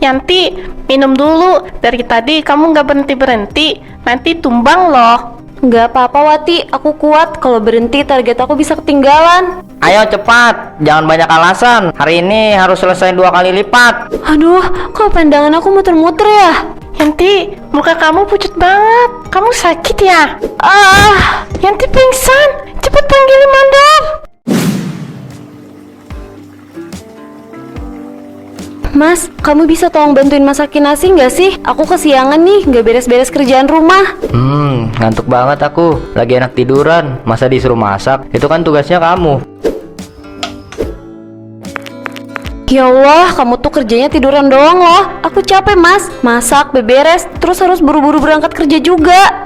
Yanti, minum dulu. Dari tadi kamu nggak berhenti-berhenti. Nanti tumbang loh. Nggak apa-apa Wati, aku kuat. Kalau berhenti target aku bisa ketinggalan. Ayo cepat, jangan banyak alasan. Hari ini harus selesai 2 kali lipat. Aduh, kok pandangan aku muter-muter ya? Yanti, muka kamu pucat banget. Kamu sakit ya? Yanti pingsan. Cepat panggil mandor. Mas, kamu bisa tolong bantuin masakin nasi nggak sih? Aku kesiangan nih, nggak beres-beres kerjaan rumah. Ngantuk banget aku. Lagi enak tiduran, masa disuruh masak? Itu kan tugasnya kamu. Ya Allah, kamu tuh kerjanya tiduran doang loh. Aku capek mas, masak, beberes, terus harus buru-buru berangkat kerja juga.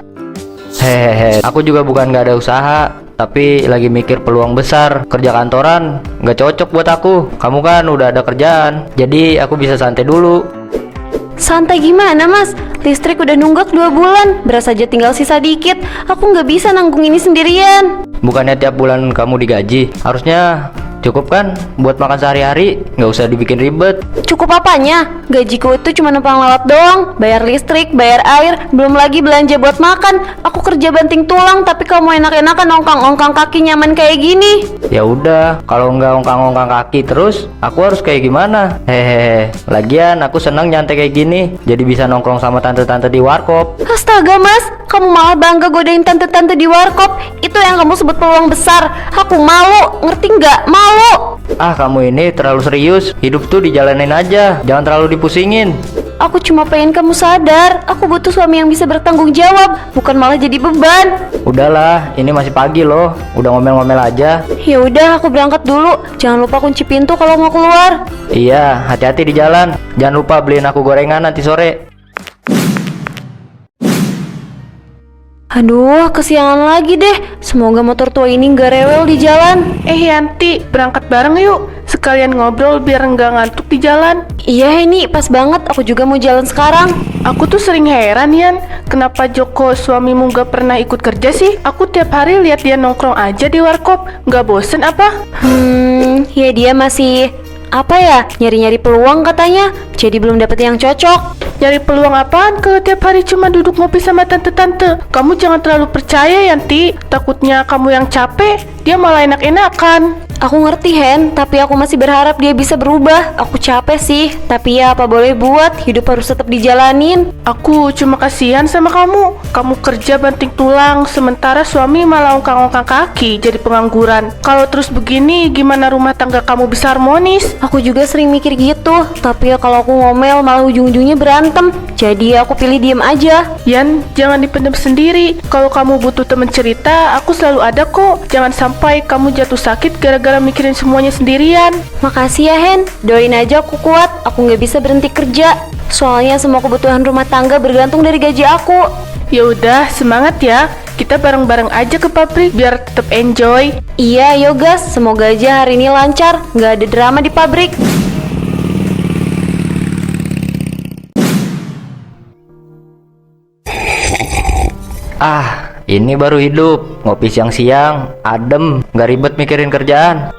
Hehehe, aku juga bukan gak ada usaha, tapi lagi mikir peluang besar. Kerja kantoran gak cocok buat aku. Kamu kan udah ada kerjaan, jadi aku bisa santai dulu. Santai gimana mas? Listrik udah nunggak 2 bulan, beras aja tinggal sisa dikit. Aku nggak bisa nanggung ini sendirian. Bukannya tiap bulan kamu digaji? Harusnya cukup kan buat makan sehari-hari, nggak usah dibikin ribet. Cukup apanya? Gajiku itu cuma numpang lewat doang. Bayar listrik, bayar air, belum lagi belanja buat makan. Aku kerja banting tulang, tapi kamu enak-enakan ongkang-ongkang kaki nyaman kayak gini. Ya udah, kalau nggak ongkang-ongkang kaki terus, aku harus kayak gimana? Hehehe, lagian aku seneng nyantai kayak gini, jadi bisa nongkrong sama tante-tante di warkop. Astaga mas, kamu malah bangga godain tante-tante di warkop. Itu yang kamu sebut peluang besar. Aku malu, ngerti nggak? Malu. Ah, kamu ini terlalu serius. Hidup tuh dijalanin aja, jangan terlalu dipusingin. Aku cuma pengen kamu sadar. Aku butuh suami yang bisa bertanggung jawab, bukan malah jadi beban. Udahlah, ini masih pagi loh. Udah ngomel-ngomel aja. Ya udah, aku berangkat dulu. Jangan lupa kunci pintu kalau mau keluar. Iya, hati-hati di jalan. Jangan lupa beliin aku gorengan nanti sore. Aduh, kesiangan lagi deh. Semoga motor tua ini nggak rewel di jalan. Yanti, berangkat bareng yuk. Sekalian ngobrol biar nggak ngantuk di jalan. Iya ini pas banget. Aku juga mau jalan sekarang. Aku tuh sering heran Yan, kenapa Joko suamimu nggak pernah ikut kerja sih? Aku tiap hari lihat dia nongkrong aja di warkop. Nggak bosen apa? Ya dia masih apa ya, nyari-nyari peluang katanya. Jadi belum dapet yang cocok. Nyari peluang apaan kalau tiap hari cuma duduk ngopi sama tante-tante? Kamu jangan terlalu percaya Yanti. Takutnya kamu yang capek, dia malah enak-enakan. Aku ngerti Hen, tapi aku masih berharap dia bisa berubah. Aku capek sih, tapi ya apa boleh buat, hidup harus tetap dijalanin. Aku cuma kasihan sama kamu. Kamu kerja banting tulang, sementara suami malah ongkang-ongkang kaki jadi pengangguran. Kalau terus begini, gimana rumah tangga kamu bisa harmonis? Aku juga sering mikir gitu, tapi ya kalau aku ngomel malah ujung-ujungnya berantem. Jadi aku pilih diem aja. Yan, jangan dipendam sendiri. Kalau kamu butuh teman cerita, aku selalu ada kok. Jangan sampai kamu jatuh sakit gara-gara mikirin semuanya sendirian. Makasih ya Hen, doain aja aku kuat. Aku nggak bisa berhenti kerja. Soalnya semua kebutuhan rumah tangga bergantung dari gaji aku. Ya udah, semangat ya. Kita bareng-bareng aja ke pabrik biar tetap enjoy. Iya, yo gas. Semoga aja hari ini lancar, nggak ada drama di pabrik. Ah, ini baru hidup. Ngopi siang-siang, adem, nggak ribet mikirin kerjaan.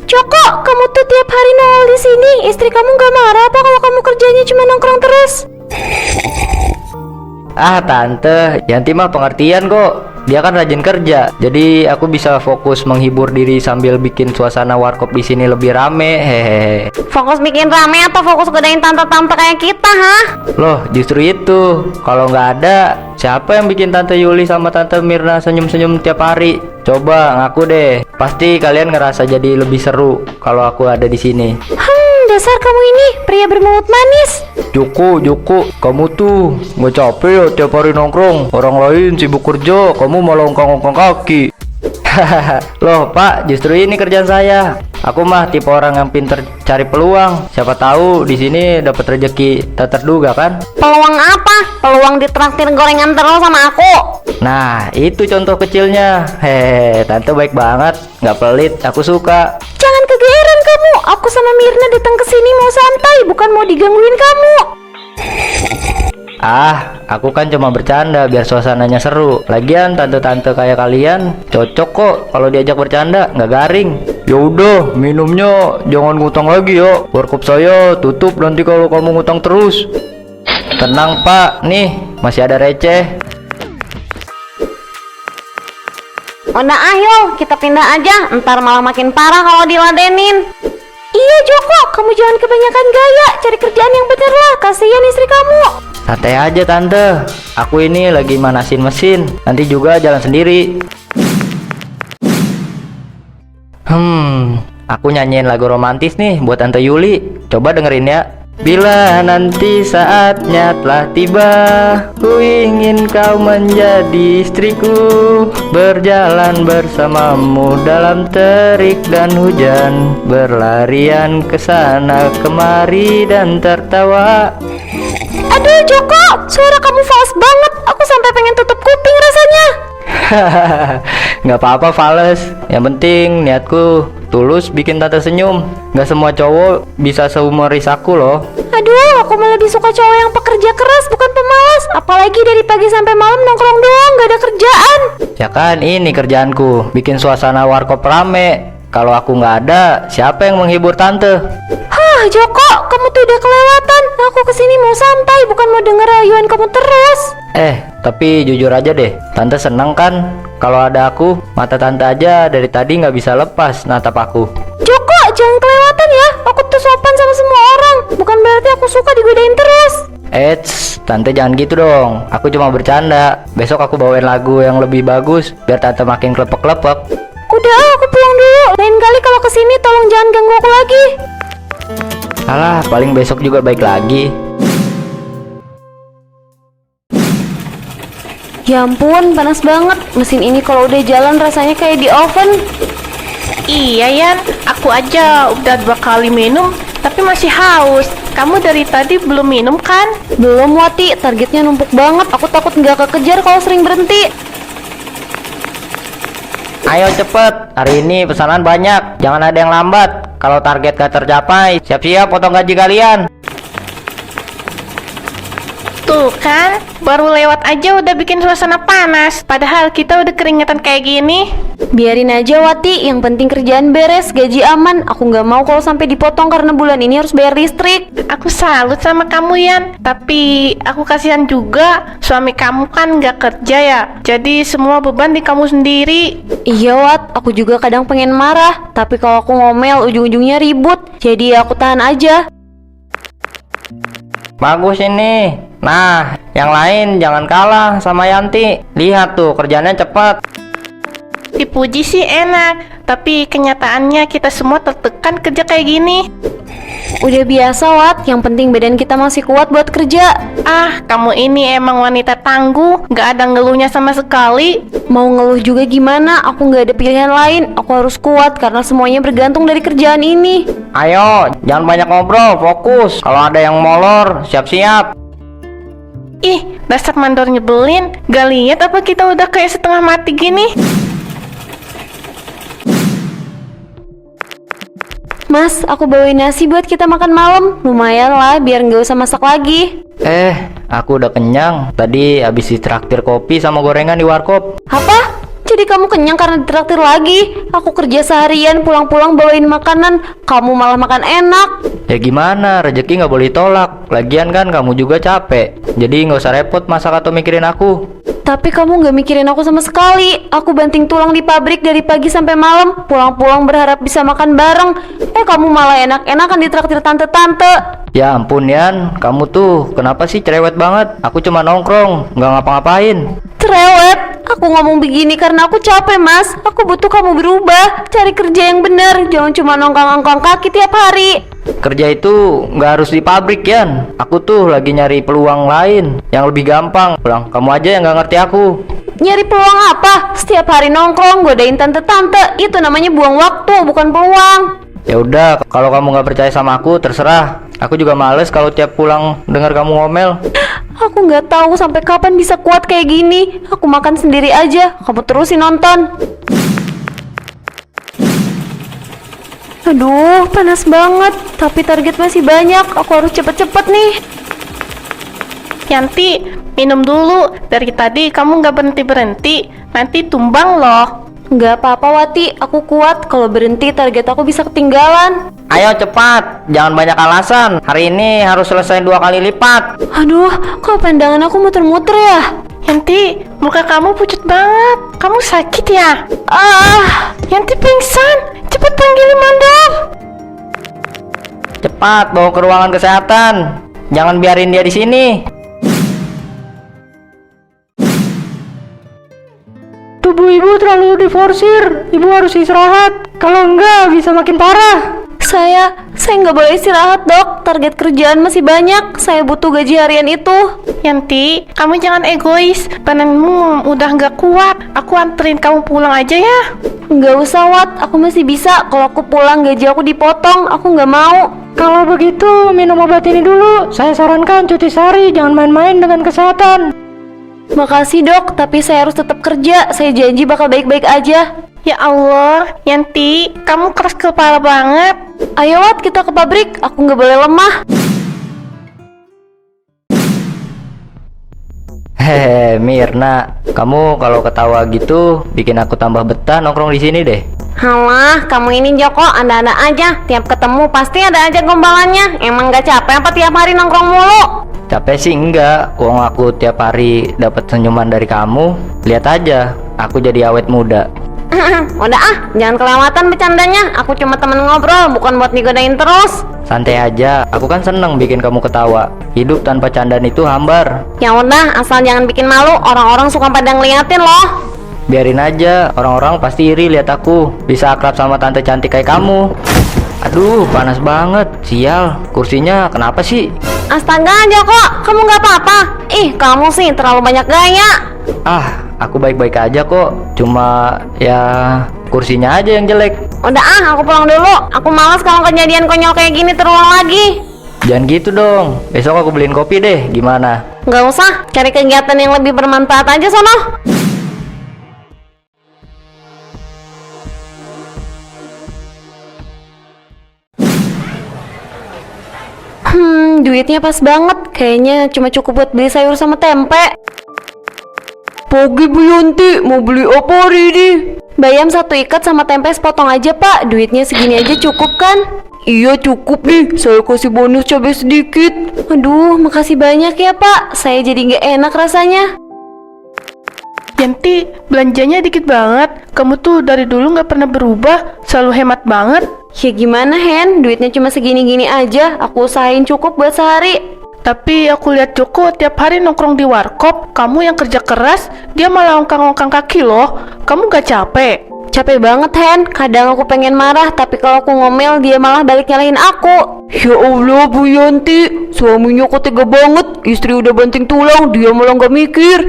Joko, kamu tuh tiap hari nongol di sini. Istri kamu nggak marah apa kalau kamu kerjanya cuma nongkrong terus? Ah, tante, Yanti mah pengertian kok. Dia kan rajin kerja, jadi aku bisa fokus menghibur diri sambil bikin suasana warkop di sini lebih rame. Hehehe. Fokus bikin rame atau fokus godain tante-tante kayak kita, hah? Loh, justru itu. Kalau nggak ada, siapa yang bikin Tante Yuli sama Tante Mirna senyum-senyum tiap hari? Coba ngaku deh. Pasti kalian ngerasa jadi lebih seru kalau aku ada di sini. Dasar kamu ini pria bermulut manis. Joko, kamu tuh nggak capek ya tiap hari nongkrong? Orang lain sibuk kerja, kamu malah ongkang-ongkang kaki. Loh Pak, justru ini kerjaan saya. Aku mah tipe orang yang pinter cari peluang. Siapa tahu di sini dapat rezeki tak terduga kan? Peluang apa? Peluang ditraktir gorengan terus sama aku. Nah, itu contoh kecilnya. Hehehe, tante baik banget, nggak pelit, aku suka. Jangan kegeeran kamu. Aku sama Mirna datang ke sini mau santai, bukan mau digangguin kamu. Ah, aku kan cuma bercanda biar suasananya seru. Lagian tante-tante kayak kalian cocok kok kalau diajak bercanda, nggak garing. Ya udah, minumnya jangan ngutang lagi ya. Warkop saya tutup nanti kalau kamu ngutang terus. Tenang Pak, nih masih ada receh. Udah ayo, kita pindah aja. Ntar malah makin parah kalau diladenin. Iya Joko, kamu jangan kebanyakan gaya. Cari kerjaan yang bener lah, kasihan istri kamu. Santai aja tante, aku ini lagi manasin mesin. Nanti juga jalan sendiri. Aku nyanyiin lagu romantis nih buat Tante Yuli. Coba dengerin ya. Bila nanti saatnya telah tiba, ku ingin kau menjadi istriku, berjalan bersamamu dalam terik dan hujan, berlarian ke sana kemari dan tertawa. Aduh Joko, suara kamu fals banget. Aku sampai pengen tutup kuping rasanya. Nggak apa-apa Fales, yang penting niatku tulus bikin tante senyum. Nggak semua cowok bisa sehumoris aku loh. Aduh, aku malah lebih suka cowok yang pekerja keras, bukan pemalas. Apalagi dari pagi sampai malam nongkrong doang, gak ada kerjaan. Ya kan ini kerjaanku, bikin suasana warkop rame. Kalau aku nggak ada, siapa yang menghibur tante? Hah Joko, kamu tuh udah kelewatan. Aku kesini mau santai, bukan mau denger rayuan kamu terus. Tapi jujur aja deh, tante seneng kan? Kalau ada aku, mata tante aja dari tadi nggak bisa lepas natap aku. Joko, jangan kelewatan ya. Aku tuh sopan sama semua orang. Bukan berarti aku suka digodain terus. Tante jangan gitu dong. Aku cuma bercanda. Besok aku bawain lagu yang lebih bagus biar tante makin klepek-klepek. Udah, aku pulang dulu. Lain kali kalau kesini tolong jangan ganggu aku lagi. Alah, paling besok juga baik lagi. Ya ampun, panas banget. Mesin ini kalau udah jalan rasanya kayak di oven. Iya Yan, aku aja udah 2 kali minum tapi masih haus. Kamu dari tadi belum minum kan? Belum Wati, targetnya numpuk banget. Aku takut nggak kekejar kalau sering berhenti. Ayo cepet, hari ini pesanan banyak. Jangan ada yang lambat. Kalau target gak tercapai, siap-siap potong gaji kalian. Tuh kan, baru lewat aja udah bikin suasana panas. Padahal kita udah keringetan kayak gini. Biarin aja Wati, yang penting kerjaan beres, gaji aman. Aku nggak mau kalau sampai dipotong karena bulan ini harus bayar listrik. Aku salut sama kamu Yan. Tapi aku kasihan juga, suami kamu kan nggak kerja ya. Jadi semua beban di kamu sendiri. Iya Wat, aku juga kadang pengen marah. Tapi kalau aku ngomel ujung-ujungnya ribut. Jadi aku tahan aja. Bagus ini. Nah, yang lain jangan kalah sama Yanti. Lihat tuh, kerjanya cepat. Dipuji sih enak, tapi kenyataannya kita semua tertekan kerja kayak gini. Udah biasa Wat, yang penting badan kita masih kuat buat kerja. Ah, kamu ini emang wanita tangguh, gak ada ngeluhnya sama sekali. Mau ngeluh juga gimana, aku nggak ada pilihan lain. Aku harus kuat karena semuanya bergantung dari kerjaan ini. Ayo, jangan banyak ngobrol, fokus. Kalau ada yang molor, siap-siap. Ih, dasar mandor nyebelin. Gak lihat apa kita udah kayak setengah mati gini? Mas, aku bawain nasi buat kita makan malam. Lumayan lah, biar nggak usah masak lagi. Aku udah kenyang. Tadi habis ditraktir kopi sama gorengan di warkop. Apa? Jadi kamu kenyang karena ditraktir lagi? Aku kerja seharian, pulang-pulang bawain makanan. Kamu malah makan enak. Ya gimana, rezeki nggak boleh tolak. Lagian kan kamu juga capek. Jadi nggak usah repot masak atau mikirin aku. Tapi kamu nggak mikirin aku sama sekali. Aku banting tulang di pabrik dari pagi sampai malam. Pulang-pulang berharap bisa makan bareng. Kamu malah enak-enakan ditraktir tante-tante. Ya ampun Yan, kamu tuh kenapa sih cerewet banget? Aku cuma nongkrong, nggak ngapa-ngapain. Cerewet? Aku ngomong begini karena aku capek mas. Aku butuh kamu berubah. Cari kerja yang benar. Jangan cuma nongkrong-nongkrong kaki tiap hari. Kerja itu nggak harus di pabrik Yan. Aku tuh lagi nyari peluang lain yang lebih gampang. Pulang, kamu aja yang nggak ngerti aku. Nyari peluang apa? Setiap hari nongkrong, godain tante-tante. Itu namanya buang waktu, bukan peluang. Ya udah, kalau kamu nggak percaya sama aku, terserah. Aku juga males kalau tiap pulang dengar kamu ngomel. Aku nggak tahu sampai kapan bisa kuat kayak gini. Aku makan sendiri aja. Kamu terusin nonton. Aduh, panas banget. Tapi target masih banyak. Aku harus cepet-cepet nih. Yanti, minum dulu. Dari tadi kamu nggak berhenti-berhenti. Nanti tumbang loh. Nggak apa-apa Wati, aku kuat. Kalau berhenti target aku bisa ketinggalan. Ayo cepat, jangan banyak alasan. Hari ini harus selesai 2 kali lipat. Aduh, kok pandangan aku muter-muter ya? Yanti, muka kamu pucat banget. Kamu sakit ya? Yanti pingsan. Cepat panggilin mandor. Cepat bawa ke ruangan kesehatan. Jangan biarin dia di sini. Tubuh ibu terlalu diforsir. Ibu harus istirahat. Kalau enggak bisa makin parah. Saya nggak boleh istirahat dok. Target kerjaan masih banyak. Saya butuh gaji harian itu. Yanti, kamu jangan egois. Badanmu udah nggak kuat. Aku anterin kamu pulang aja ya. Nggak usah Wat, aku masih bisa. Kalau aku pulang gaji aku dipotong. Aku nggak mau. Kalau begitu minum obat ini dulu. Saya sarankan cuti sehari. Jangan main-main dengan kesehatan. Makasih dok, tapi saya harus tetap kerja. Saya janji bakal baik-baik aja. Ya Allah, Yanti, kamu keras kepala banget. Ayo Wat, kita ke pabrik. Aku nggak boleh lemah. Hehe, Mirna, kamu kalau ketawa gitu bikin aku tambah betah nongkrong di sini deh. Halah, kamu ini Joko, anda-anda aja. Tiap ketemu pasti ada aja gombalannya. Emang gak capek apa tiap hari nongkrong mulu? Capek sih enggak, uang aku tiap hari dapat senyuman dari kamu. Lihat aja, aku jadi awet muda. Udah jangan kelewatan bercandanya. Aku cuma temen ngobrol, bukan buat digodain terus. Santai aja, aku kan seneng bikin kamu ketawa. Hidup tanpa candaan itu hambar. Ya udah, asal jangan bikin malu. Orang-orang suka pada ngeliatin loh. Biarin aja, orang-orang pasti iri lihat aku bisa akrab sama tante cantik kayak kamu. Aduh, panas banget. Sial, kursinya kenapa sih? Astaga Joko, kamu nggak apa-apa? Ih, kamu sih terlalu banyak gaya. Aku baik-baik aja kok. Cuma ya kursinya aja yang jelek. Udah aku pulang dulu. Aku malas kalau kejadian konyol kayak gini terulang lagi. Jangan gitu dong. Besok aku beliin kopi deh. Gimana? Nggak usah, cari kegiatan yang lebih bermanfaat aja sono. Duitnya pas banget. Kayaknya cuma cukup buat beli sayur sama tempe. Pagi Bu Yanti, mau beli apa hari ini? Bayam 1 ikat sama tempe sepotong aja pak. Duitnya segini aja cukup kan? Iya cukup nih, saya kasih bonus cabai sedikit. Aduh, makasih banyak ya pak. Saya jadi nggak enak rasanya. Yanti, belanjanya dikit banget. Kamu tuh dari dulu nggak pernah berubah, selalu hemat banget. Ya gimana Hen, duitnya cuma segini-gini aja. Aku usahain cukup buat sehari. Tapi aku lihat Joko tiap hari nongkrong di warkop. Kamu yang kerja keras, dia malah ongkang-ongkang kaki loh. Kamu gak capek? Capek banget Hen, kadang aku pengen marah. Tapi kalau aku ngomel, dia malah balik nyalahin aku. Ya Allah Bu Yanti, suaminya kok tega banget. Istri udah banting tulang, dia malah gak mikir.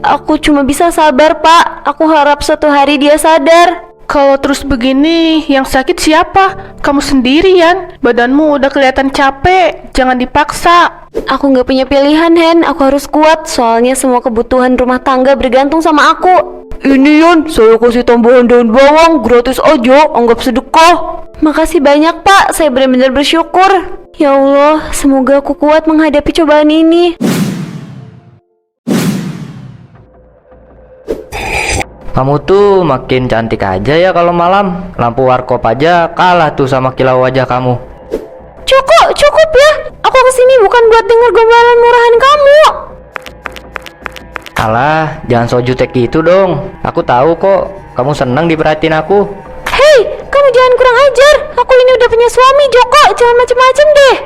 Aku cuma bisa sabar pak. Aku harap suatu hari dia sadar. Kalau terus begini, yang sakit siapa? Kamu sendirian. Badanmu udah kelihatan capek. Jangan dipaksa. Aku nggak punya pilihan Hen, aku harus kuat. Soalnya semua kebutuhan rumah tangga bergantung sama aku. Ini Yan, saya kasih tambahan daun bawang, gratis aja, anggap sedekah. Makasih banyak pak, saya benar-benar bersyukur. Ya Allah, semoga aku kuat menghadapi cobaan ini. Kamu tuh makin cantik aja ya kalau malam. Lampu warkop aja kalah tuh sama kilau wajah kamu. Cukup ya. Aku kesini bukan buat denger gombalan murahan kamu. Alah, jangan so jutek gitu dong. Aku tahu kok, kamu seneng diperhatiin aku. Hei, kamu jangan kurang ajar. Aku ini udah punya suami Joko, jangan macem-macem deh.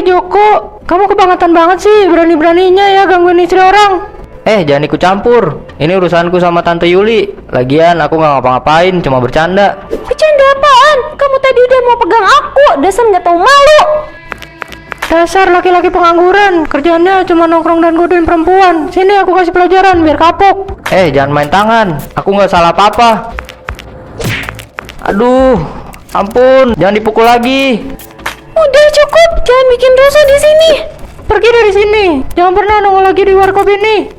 Joko, kamu kebangetan banget sih, berani-beraninya ya gangguin istri orang. Jangan ikut campur. Ini urusanku sama Tante Yuli. Lagian aku nggak ngapa-ngapain, cuma bercanda. Bercanda apaan? Kamu tadi udah mau pegang aku. Dasar nggak tahu malu. Dasar laki-laki pengangguran, kerjaannya cuma nongkrong dan godain perempuan. Sini aku kasih pelajaran biar kapok. Jangan main tangan. Aku nggak salah apa-apa. Aduh, ampun, jangan dipukul lagi. Udah cukup, jangan bikin rusuh di sini. Pergi dari sini, jangan pernah nongol lagi di warkop ini.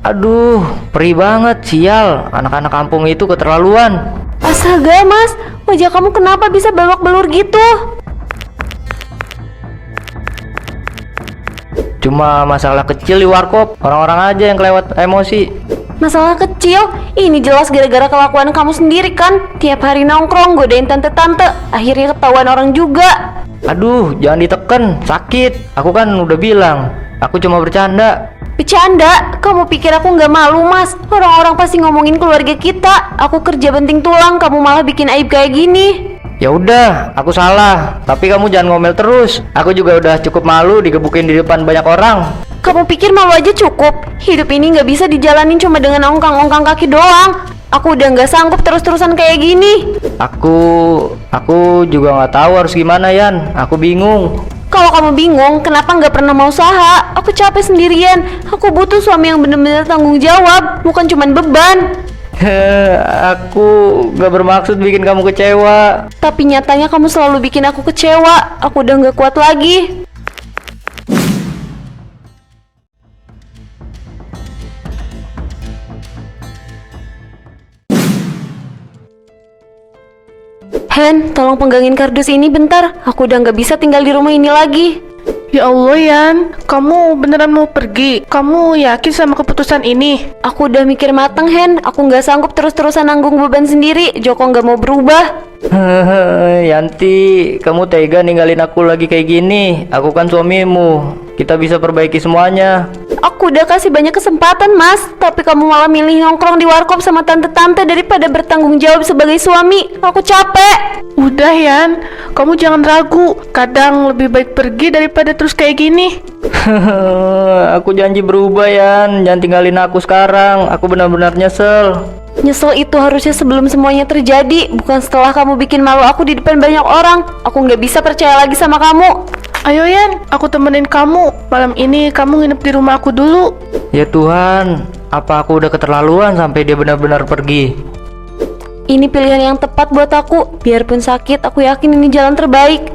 Aduh, perih banget, sial. Anak-anak kampung itu keterlaluan. Astaga mas, wajah kamu kenapa bisa babak belur gitu? Cuma masalah kecil di warkop, orang-orang aja yang kelewat emosi. Masalah kecil? Ini jelas gara-gara kelakuan kamu sendiri kan? Tiap hari nongkrong godain tante-tante, akhirnya ketahuan orang juga. Aduh, jangan diteken, sakit. Aku kan udah bilang, aku cuma bercanda. Bercanda? Kamu pikir aku nggak malu, Mas? Orang-orang pasti ngomongin keluarga kita. Aku kerja banting tulang, kamu malah bikin aib kayak gini. Ya udah, aku salah. Tapi kamu jangan ngomel terus. Aku juga udah cukup malu digebukin di depan banyak orang. Kamu pikir malu aja cukup? Hidup ini nggak bisa dijalanin cuma dengan ongkang-ongkang kaki doang. Aku udah nggak sanggup terus-terusan kayak gini. Aku juga nggak tahu harus gimana, Yan. Aku bingung. Kalau kamu bingung, kenapa nggak pernah mau usaha? Aku capek sendirian. Aku butuh suami yang bener-bener tanggung jawab, bukan cuman beban. Aku gak bermaksud bikin kamu kecewa. Tapi nyatanya kamu selalu bikin aku kecewa. Aku udah nggak kuat lagi. Hen, tolong penggangin kardus ini bentar. Aku udah nggak bisa tinggal di rumah ini lagi. Ya Allah, Yan, kamu beneran mau pergi? Kamu yakin sama keputusan ini? Aku udah mikir mateng, Hen. Aku nggak sanggup terus-terusan nanggung beban sendiri. Joko nggak mau berubah. Yanti, kamu tega ninggalin aku lagi kayak gini. Aku kan suamimu. Kita bisa perbaiki semuanya. Aku udah kasih banyak kesempatan, Mas. Tapi kamu malah milih nongkrong di warkop sama tante-tante daripada bertanggung jawab sebagai suami. Aku capek. Udah, Yan, kamu jangan ragu. Kadang lebih baik pergi daripada terus kayak gini. Aku janji berubah, Yan. Jangan tinggalin aku sekarang. Aku benar-benar nyesel. Nyesel itu harusnya sebelum semuanya terjadi, bukan setelah kamu bikin malu aku di depan banyak orang. Aku nggak bisa percaya lagi sama kamu. Ayo, Yan, aku temenin kamu. Malam ini kamu nginep di rumah aku dulu. Ya Tuhan, apa aku udah keterlaluan sampai dia benar-benar pergi? Ini pilihan yang tepat buat aku. Biarpun sakit, aku yakin ini jalan terbaik.